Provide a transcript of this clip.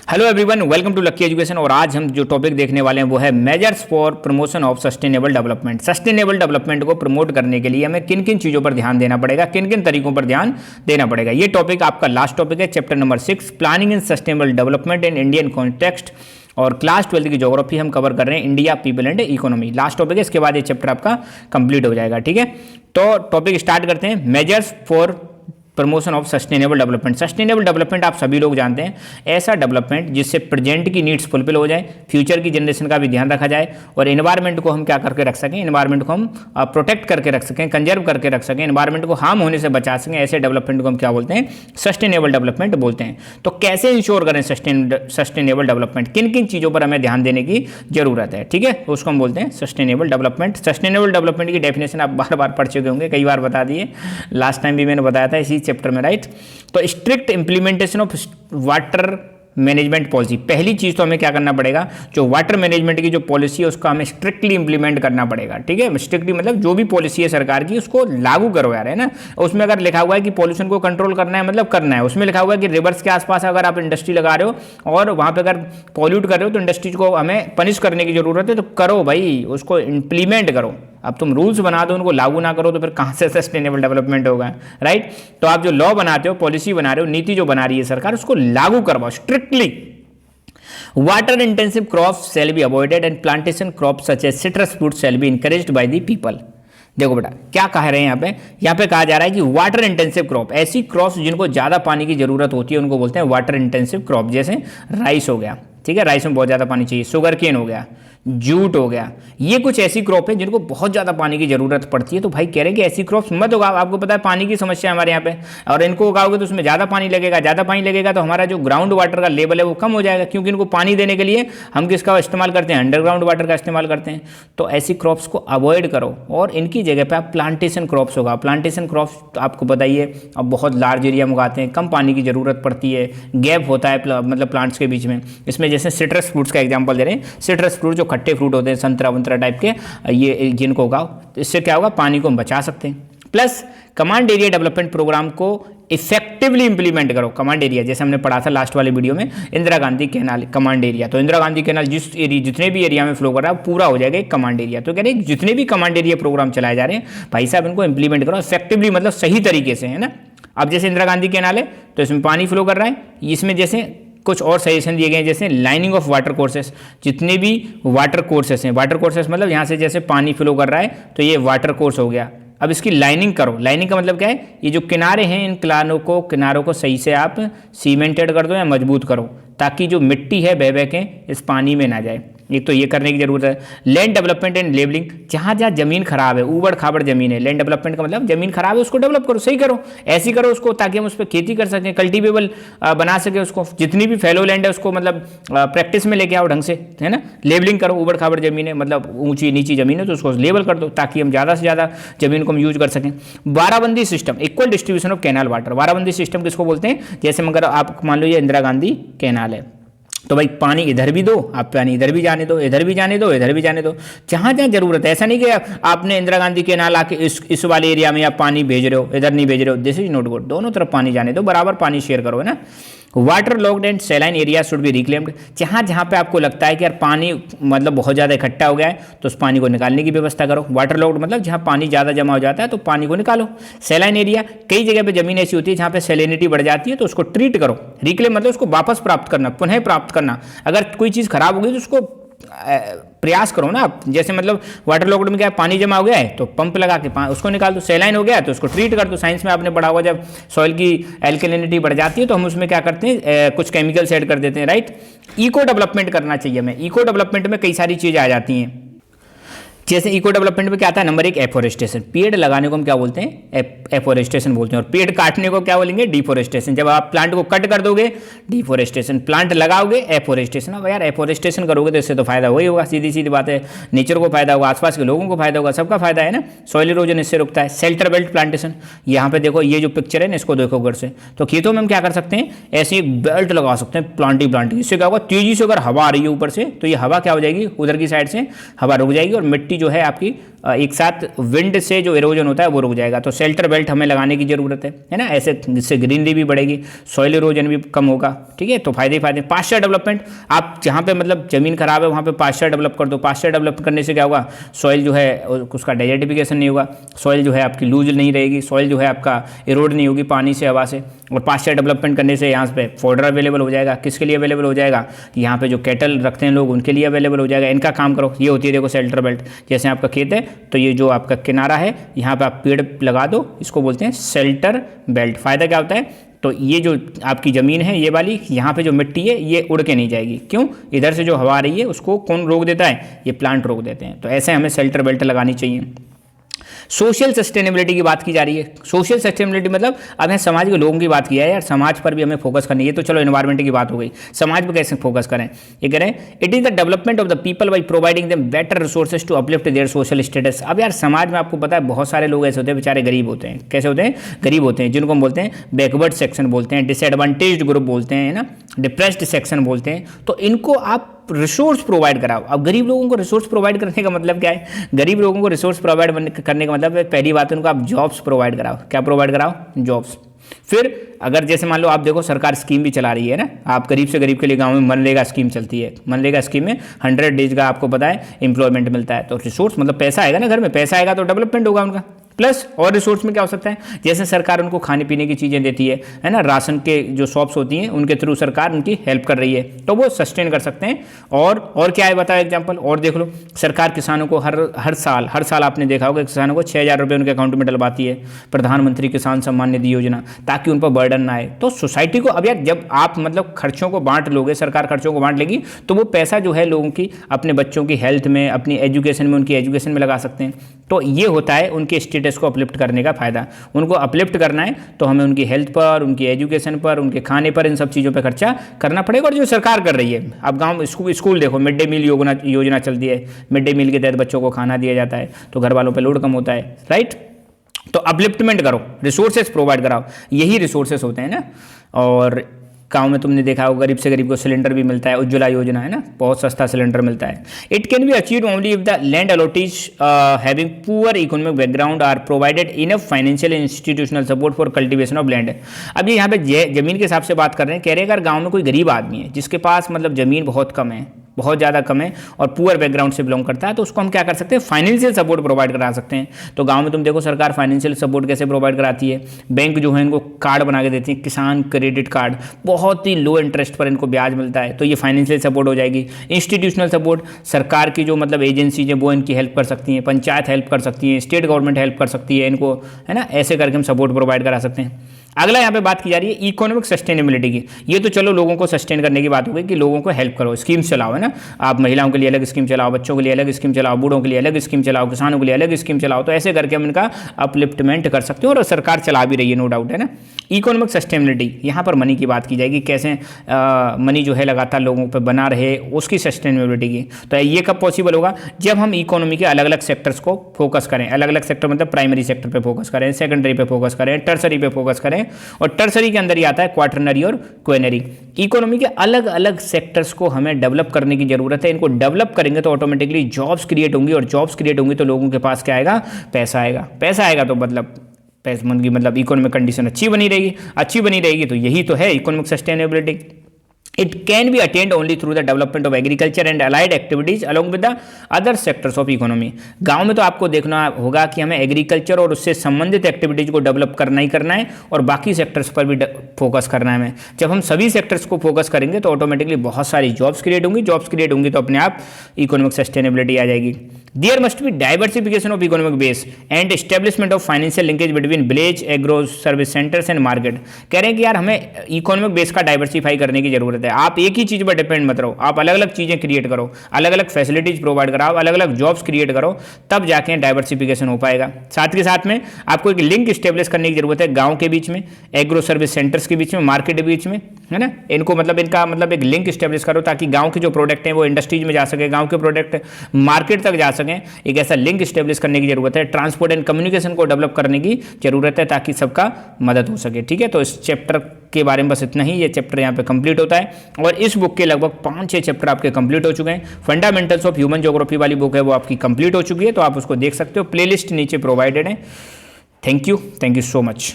Hello everyone, welcome to lucky education. और आज हम जो टॉपिक देखने वाले हैं वो है measures for promotion of sustainable development. Sustainable development को प्रमोट करने के लिए हमें किन किन चीज़ों पर ध्यान देना पड़ेगा, किन किन तरीकों पर ध्यान देना पड़ेगा। ये टॉपिक आपका लास्ट टॉपिक है, chapter number 6, planning in sustainable development in Indian context. और क्लास 12 की ज्योग्राफी हम कवर कर रहे हैं, India, people and economy. Last topic है, इसके बाद ये चैप्टर आपका कंप्लीट हो जाएगा। ठीक है, तो टॉपिक स्टार्ट करते हैं। Measures for promotion of sustainable development. Sustainable development आप सभी लोग जानते हैं, ऐसा डेवलपमेंट जिससे प्रेजेंट की नीड्स फुलफिल हो जाए, फ्यूचर की जनरेशन का भी ध्यान रखा जाए और एनवायरनमेंट को हम क्या करके रख सकें, एनवायरनमेंट को हम प्रोटेक्ट करके रख सकें, कंजर्व करके रख सकें, एनवायरनमेंट को हार्म होने से बचा सकें। ऐसे डेवलपमेंट को हम क्या बोलते हैं, सस्टेनेबल डेवलपमेंट बोलते हैं। तो कैसे इंश्योर करें सस्टेनेबल डेवलपमेंट, किन किन चीज़ों पर हमें ध्यान देने की जरूरत है, ठीक है, उसको हम बोलते हैं सस्टेनेबल डेवलपमेंट। सस्टेनेबल डेवलपमेंट की डेफिनेशन आप बार बार पढ़ चुके होंगे, कई बार बता दिए, लास्ट टाइम भी मैंने बताया था इसी चैप्टर में, राइट। तो strict implementation of water management policy. पहली चीज तो हमें क्या करना पड़ेगा, जो वाटर मैनेजमेंट की जो पॉलिसी है उसका हमें स्ट्रिक्टली इंप्लीमेंट करना पड़ेगा। ठीक है, स्ट्रिक्टली मतलब जो भी पॉलिसी है सरकार की उसको लागू करो यार, है ना। उसमें अगर लिखा हुआ है कि पॉल्यूशन को कंट्रोल करना है, मतलब करना है। उसमें लिखा हुआ है कि रिवर्स के आसपास अगर आप इंडस्ट्री लगा रहे हो और वहां पर अगर पॉल्यूट कर रहे हो तो इंडस्ट्री को हमें पनिश करने की जरूरत है, तो करो भाई, उसको इंप्लीमेंट करो। अब तुम रूल्स बना दो, उनको लागू ना करो तो फिर कहाँ से सस्टेनेबल डेवलपमेंट होगा, राइट। तो आप जो लॉ बनाते हो, पॉलिसी बना रहे हो, नीति जो बना रही है सरकार, उसको लागू करवाओ strictly. Water intensive crops shall be avoided and plantation crops such as citrus fruit shall be encouraged by the people. देखो बेटा क्या कह रहे हैं यहाँ पे कहा जा रहा है कि वाटर इंटेंसिव क्रॉप, ऐसी क्रॉप्स जिनको ज़्यादा पानी की जरूरत होती है उनको बोलते हैं वाटर इंटेंसिव क्रॉप। जैसे राइस हो गया, ठीक है, राइस में बहुत ज़्यादा पानी चाहिए, शुगर केन हो गया, जूट हो गया, ये कुछ ऐसी क्रॉप है जिनको बहुत ज़्यादा पानी की जरूरत पड़ती है। तो भाई कह रहे हैं कि ऐसी क्रॉप्स मत उगाओ, आपको पता है पानी की समस्या है हमारे यहाँ पे, और इनको उगाओगे तो उसमें ज़्यादा पानी लगेगा, ज़्यादा पानी लगेगा तो हमारा जो ग्राउंड वाटर का लेवल है वो कम हो जाएगा, क्योंकि इनको पानी देने के लिए हम किसका इस्तेमाल करते हैं, अंडरग्राउंड वाटर का इस्तेमाल करते हैं। तो ऐसी क्रॉप्स को अवॉइड करो और इनकी जगह पर आप प्लांटेशन क्रॉप्स उगाओ। प्लांटेशन क्रॉप्स आपको बताइए अब बहुत लार्ज एरिया में उगाते हैं, कम पानी की जरूरत पड़ती है, गैप होता है मतलब प्लांट्स के बीच में। इसमें जैसे सिट्रस फ्रूट्स का एग्जाम्पल दे रहे हैं, सिट्रस फ्रूट जो खट्टे फ्रूट होते हैं, संतरा वंतरा टाइप के, ये जिनको उगाओ, तो इससे क्या होगा, पानी को हम बचा सकते हैं। Plus command area development program को इफेक्टिवली इंप्लीमेंट करो। कमांड एरिया जैसे हमने पढ़ा था लास्ट वाले वीडियो में, Indira Gandhi canal command area. तो इंदिरा गांधी कैनाल जितने भी एरिया में फ्लो कर रहा है पूरा हो जाएगा एक कमांड एरिया। तो कह रहे हैं जितने भी कमांड एरिया प्रोग्राम चलाए जा रहे हैं भाई साहब, इनको इंप्लीमेंट करो इफेक्टिवली, मतलब सही तरीके से, है ना। अब जैसे इंदिरा गांधी कैनाल है तो इसमें पानी फ्लो कर रहा है, इसमें जैसे कुछ और सजेशन दिए गए हैं, जैसे लाइनिंग ऑफ वाटर कोर्सेस। जितने भी वाटर कोर्सेस हैं, वाटर कोर्सेस मतलब यहाँ से जैसे पानी फ्लो कर रहा है तो ये वाटर कोर्स हो गया, अब इसकी लाइनिंग करो। लाइनिंग का मतलब क्या है, ये जो किनारे हैं इन किनारों को सही से आप सीमेंटेड कर दो या मजबूत करो, ताकि जो मिट्टी है बह के इस पानी में ना जाए। एक तो ये करने की जरूरत है। लैंड डेवलपमेंट एंड लेवलिंग, जहाँ जहाँ जमीन खराब है, ऊबड़ खाबड़ जमीन है, लैंड डेवलपमेंट का मतलब जमीन खराब है उसको डेवलप करो, सही करो, ऐसी करो उसको ताकि हम उस पर खेती कर सकें, कल्टीवेबल बना सके उसको। जितनी भी फैलो लैंड है उसको मतलब प्रैक्टिस में लेके आओ ढंग से, है ना। लेवलिंग करो, ऊबड़ खाबड़ जमीन है मतलब ऊंची नीची जमीन है तो उसको लेवल कर दो ताकि हम ज़्यादा से ज़्यादा जमीन को हम यूज कर सकें। बाराबंदी system, equal distribution of canal water. बाराबंदी सिस्टम किसको बोलते हैं, जैसे मगर आप मान लो ये इंदिरा गांधी कैनाल है तो भाई पानी इधर भी दो, आप पानी इधर भी जाने दो, इधर भी जाने दो, इधर भी जाने दो, जहाँ जहाँ जरूरत है। ऐसा नहीं कि आपने इंदिरा गांधी के नाल आके इस वाले एरिया में आप पानी भेज रहे हो, इधर नहीं भेज रहे हो, दिस इज नॉट गुड। दोनों तरफ पानी जाने दो, बराबर पानी शेयर करो, है ना। Water locked and saline area should be reclaimed. जहाँ जहाँ पे आपको लगता है कि यार पानी मतलब बहुत ज़्यादा इकट्ठा हो गया है तो उस पानी को निकालने की व्यवस्था करो। वाटर लॉक्ड मतलब जहाँ पानी ज़्यादा जमा हो जाता है तो पानी को निकालो। सैलाइन एरिया, कई जगह पे जमीन ऐसी होती है जहाँ पे सैलिनिटी बढ़ जाती है तो उसको ट्रीट करो। रिक्लेम मतलब उसको वापस प्राप्त करना, पुनः प्राप्त करना। अगर कोई चीज़ खराब हो गई तो उसको प्रयास करो ना आप। जैसे मतलब वाटर लॉक्ड में क्या है, पानी जमा हो गया है तो पंप लगा के उसको निकाल दो। सैलाइन हो गया तो उसको ट्रीट कर दो। साइंस में आपने पढ़ा हुआ, जब सॉइल की एल्कलिनिटी बढ़ जाती है तो हम उसमें क्या करते हैं, कुछ केमिकल्स ऐड कर देते हैं, राइट। इको डेवलपमेंट करना चाहिए हमें। इको डेवलपमेंट में कई सारी चीज़ें आ जाती हैं। जैसे इको डेवलपमेंट में क्या आता है, नंबर 1 एफोरेस्टेशन। पेड़ लगाने को हम क्या बोलते हैं, एफोरेस्टेशन बोलते हैं। और पेड़ काटने को क्या बोलेंगे, डिफोरेस्टेशन। जब आप प्लांट को कट कर दोगे डिफोरेस्टेशन, प्लांट लगाओगे एफोरेस्टेशन। अब यार एफोरेस्टेशन करोगे तो इससे तो फायदा वही होगा, सीधी सीधी बात है। नेचर को फायदा होगा, आसपास के लोगों को फायदा होगा, सबका फायदा है ना। सॉइल इरोजन इससे रुकता है। शेल्टर बेल्ट प्लांटेशन, यहाँ पे देखो ये जो पिक्चर है ना इसको देखो घर से, तो खेतों में हम क्या कर सकते हैं, ऐसे एक बेल्ट लगा सकते हैं प्लांटिंग। इससे क्या होगा, तेजी से अगर हवा आ रही है ऊपर से तो ये हवा क्या हो जाएगी, उधर की साइड से हवा रुक जाएगी और मिट्टी क्योंकि जो है आपकी एक साथ विंड से जो इरोजन होता है वो रुक जाएगा। तो शेल्टर बेल्ट हमें लगाने की जरूरत है ना, ऐसे जिससे ग्रीनरी भी बढ़ेगी, सॉइल इरोजन भी कम होगा। ठीक है, तो फायदे फायदे। पास्चर डेवलपमेंट, आप जहाँ पे मतलब जमीन खराब है वहाँ पे पास्चर डेवलप कर दो। पास्चर डेवलप करने से क्या होगा, सॉइल जो है उसका डेजर्टिफिकेशन नहीं होगा, सॉइल जो है आपकी लूज नहीं रहेगी, सॉइल जो है आपका इरोड नहीं होगी पानी से, हवा से। और पास्चर डेवलपमेंट करने से यहाँ पे फॉडर अवेलेबल हो जाएगा। किसके लिए अवेलेबल हो जाएगा, कि यहाँ पे जो कैटल रखते हैं लोग उनके लिए अवेलेबल हो जाएगा। इनका काम करो, ये होती है देखो शेल्टर बेल्ट। जैसे आपका खेत है तो ये जो आपका किनारा है यहाँ पे आप पेड़ लगा दो, इसको बोलते हैं शेल्टर बेल्ट। फ़ायदा क्या होता है, तो ये जो आपकी ज़मीन है ये वाली, यहाँ पे जो मिट्टी है ये उड़ के नहीं जाएगी। क्यों, इधर से जो हवा आ रही है उसको कौन रोक देता है, ये प्लांट रोक देते हैं। तो ऐसे हमें शेल्टर बेल्ट लगानी चाहिए। सोशल सस्टेनेबिलिटी की बात की जा रही है। सोशल सस्टेनेबिलिटी मतलब अब है समाज के लोगों की बात की है यार, समाज पर भी हमें फोकस करनी है। तो चलो एनवायरमेंट की बात हो गई, समाज पर कैसे फोकस करें, ये करें। It is the development of the people by providing them better resources to uplift their social status. अब यार समाज में आपको पता है बहुत सारे लोग ऐसे होते हैं बेचारे गरीब होते हैं। कैसे होते हैं, गरीब होते हैं, जिनको हम बोलते हैं बैकवर्ड सेक्शन बोलते हैं, डिसएडवांटेज्ड ग्रुप बोलते हैं ना, डिप्रेस्ड सेक्शन बोलते हैं। तो इनको आप रिसोर्स प्रोवाइड कराओ। अब गरीब लोगों को रिसोर्स प्रोवाइड करने का मतलब क्या है, गरीब लोगों को रिसोर्स प्रोवाइड करने का मतलब है पहली बात उनको आप जॉब्स प्रोवाइड कराओ। क्या प्रोवाइड कराओ, जॉब्स। फिर अगर जैसे मान लो आप देखो सरकार स्कीम भी चला रही है ना, आप गरीब से गरीब के लिए गांव में मनरेगा स्कीम चलती है। मनरेगा स्कीम में 100 डेज का आपको पता है एम्प्लॉयमेंट मिलता है। तो रिसोर्स मतलब पैसा आएगा ना, घर में पैसा आएगा तो डेवलपमेंट होगा उनका। प्लस और रिसोर्स में क्या हो सकता है, जैसे सरकार उनको खाने पीने की चीज़ें देती है ना, राशन के जो शॉप्स होती हैं उनके थ्रू सरकार उनकी हेल्प कर रही है, तो वो सस्टेन कर सकते हैं। और क्या है बताओ एग्जांपल, और देख लो सरकार किसानों को हर साल आपने देखा होगा किसानों को 6,000 रुपये उनके अकाउंट में डलवाती है, प्रधानमंत्री किसान सम्मान निधि योजना, ताकि उन पर बर्डन ना आए। तो सोसाइटी को अब यार जब आप मतलब खर्चों को बांट लोगे, सरकार खर्चों को बांट लेगी, तो वो पैसा जो है लोगों की अपने बच्चों की हेल्थ में, अपनी एजुकेशन में, उनकी एजुकेशन में लगा सकते हैं। तो ये होता है उनके स्टेटस को अपलिफ्ट करने का फायदा। उनको अपलिफ्ट करना है तो हमें उनकी हेल्थ पर, उनकी एजुकेशन पर, उनके खाने पर, इन सब चीज़ों पर खर्चा करना पड़ेगा। और जो सरकार कर रही है, अब गांव स्कूल देखो, मिड डे मील योजना चलती है, मिड डे मील के तहत बच्चों को खाना दिया जाता है, तो घर वालों पर लोड कम होता है, राइट। तो अपलिफ्टमेंट करो, रिसोर्सेज प्रोवाइड कराओ, यही रिसोर्सेज होते हैं ना। और गाँव में तुमने देखा होगा गरीब से गरीब को सिलेंडर भी मिलता है, उज्ज्वला योजना है ना, बहुत सस्ता सिलेंडर मिलता है। It can be achieve only if the land allottees having poor economic background are provided enough financial institutional support for cultivation of land. अब ये यहाँ पे जमीन के हिसाब से बात कर रहे हैं, कह रहे हैं अगर गाँव में कोई गरीब आदमी है जिसके पास मतलब जमीन बहुत कम है, बहुत ज़्यादा कम है, और पुअर बैकग्राउंड से बिलोंग करता है, तो उसको हम क्या कर सकते हैं, फाइनेंशियल सपोर्ट प्रोवाइड करा सकते हैं। तो गांव में तुम देखो सरकार फाइनेंशियल सपोर्ट कैसे प्रोवाइड कराती है, बैंक जो है इनको कार्ड बना के देती है, किसान क्रेडिट कार्ड, बहुत ही लो इंटरेस्ट पर इनको ब्याज मिलता है, तो ये फाइनेंशियल सपोर्ट हो जाएगी। इंस्टीट्यूशनल सपोर्ट, सरकार की जो मतलब एजेंसीज हैं वो इनकी हेल्प कर सकती हैं, पंचायत हेल्प कर सकती हैं, स्टेट गवर्नमेंट हेल्प कर सकती है इनको, है ना, ऐसे करके हम सपोर्ट प्रोवाइड करा सकते हैं। अगला यहाँ पे बात की जा रही है इकोनॉमिक सस्टेनेबिलिटी की। ये तो चलो लोगों को सस्टेन करने की बात हो गई कि लोगों को हेल्प करो, स्कीम्स चलाओ, है ना, आप महिलाओं के लिए अलग स्कीम चलाओ, बच्चों के लिए अलग स्कीम चलाओ, बूढ़ों के लिए अलग स्कीम चलाओ, किसानों के लिए अलग स्कीम चलाओ। तो ऐसे करके हम इनका अपलिफ्टमेंट कर सकते हो, और सरकार चला भी रही है, नो डाउट, है ना। इकोनॉमिक सस्टेनेबिलिटी, यहाँ पर मनी की बात की जाएगी, कैसे मनी जो है लगातार लोगों पर बना रहे, उसकी सस्टेनेबिलिटी की। तो ये कब पॉसिबल होगा, जब हम इकोनॉमी के अलग अलग सेक्टर्स को फोकस करें। अलग अलग सेक्टर मतलब प्राइमरी सेक्टर पर फोकस करें, सेकेंडरी पे फोकस करें, टर्सरी पे फोकस करें, और टर्सरी के अंदर ही आता है क्वाटरनरी और क्वेनरी। इकोनॉमी के अलग अलग सेक्टर्स को हमें डेवलप करने की जरूरत है। इनको डेवलप करेंगे तो ऑटोमेटिकली जॉब्स क्रिएट होंगी, और जॉब्स क्रिएट होंगी तो लोगों के पास क्या आएगा, पैसा आएगा। पैसा आएगा तो मतलब इकोनॉमिक कंडीशन अच्छी बनी रहेगी। तो यही तो है economic sustainability. It can be attained only through the development of agriculture and allied activities along with the other sectors of economy। गांव में तो आपको देखना होगा कि हमें एग्रीकल्चर और उससे संबंधित एक्टिविटीज़ को डेवलप करना ही करना है, और बाकी सेक्टर्स पर भी फोकस करना है हमें। जब हम सभी सेक्टर्स को फोकस करेंगे तो ऑटोमेटिकली बहुत सारी जॉब्स क्रिएट होंगी, तो अपने आप इकोनॉमिक सस्टेनेबिलिटी आ जाएगी। There must be diversification of economic base and establishment of financial linkage between village, agro service centers and market. कह रहे हैं कि यार हमें इकोनॉमिक बेस का डाइवर्सिफाई करने की जरूरत है। आप एक ही चीज़ पर डिपेंड मत रहो, आप अलग अलग चीज़ें क्रिएट करो, अलग अलग फैसिलिटीज़ प्रोवाइड कराओ, अलग अलग जॉब्स क्रिएट करो, तब जाके डाइवर्सिफिकेशन हो पाएगा। साथ के साथ में आपको एक लिंक स्टेब्लिश करने की जरूरत है गाँव के बीच में, एग्रो सर्विस सेंटर्स के बीच में, मार्केट के बीच में, है ना। इनको मतलब इनका मतलब एक लिंक स्टेब्लिश करो ताकि गांव के जो प्रोडक्ट हैं वो इंडस्ट्रीज में जा सके, गांव के प्रोडक्ट मार्केट तक जा सकें। एक ऐसा लिंक स्टेब्लिश करने की जरूरत है, ट्रांसपोर्ट एंड कम्युनिकेशन को डेवलप करने की जरूरत है ताकि सबका मदद हो सके। ठीक है, तो इस चैप्टर के बारे में बस इतना ही। ये चैप्टर यहाँ पे कंप्लीट होता है और इस बुक के लगभग 5-6 चैप्टर आपके कंप्लीट हो चुके हैं। फंडामेंटल्स ऑफ ह्यूमन ज्योग्राफी वाली बुक है वो आपकी कंप्लीट हो चुकी है, तो आप उसको देख सकते हो। प्लेलिस्ट नीचे प्रोवाइडेड है। Thank you so much.